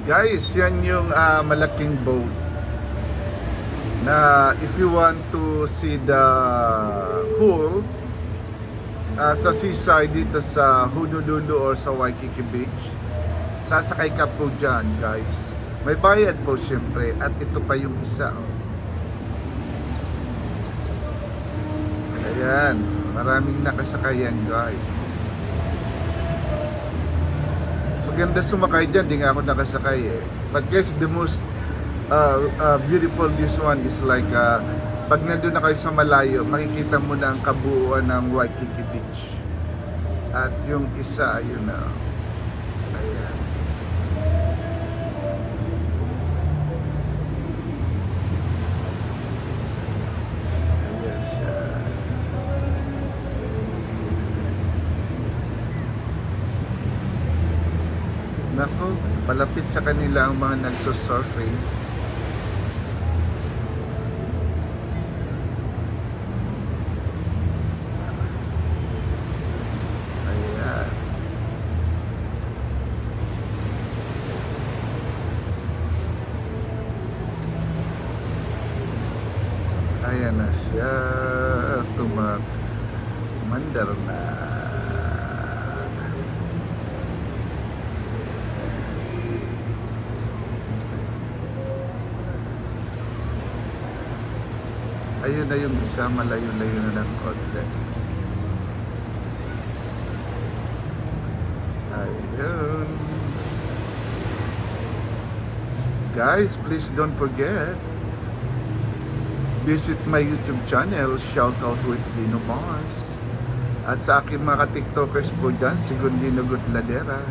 Guys, yan yung malaking boat na if you want to see the pool sa seaside dito sa Honolulu or sa Waikiki Beach, sasakay ka po dyan, guys. May bayad po syempre, at ito pa yung isa. Ayan, maraming nakasakayan, guys. Maganda sumakay dyan, di nga ako nakasakay eh. But guys, the most beautiful this one is like pag nandun na kayo sa malayo, makikita mo na ang kabuuan ng Waikiki Beach. At yung isa, yun na. Ayan. Ayan siya. Nako, palapit sa kanila ang mga nagsosurfing. Ayan. Ayan na siya. Tumandar na. Ayun na yung isa, malayo-layo na ng konti. Ayun. Guys, please don't forget, visit my YouTube channel, Shoutout with Dino Mars. At sa aking mga tiktokers po dyan, si Gundino Gutladera.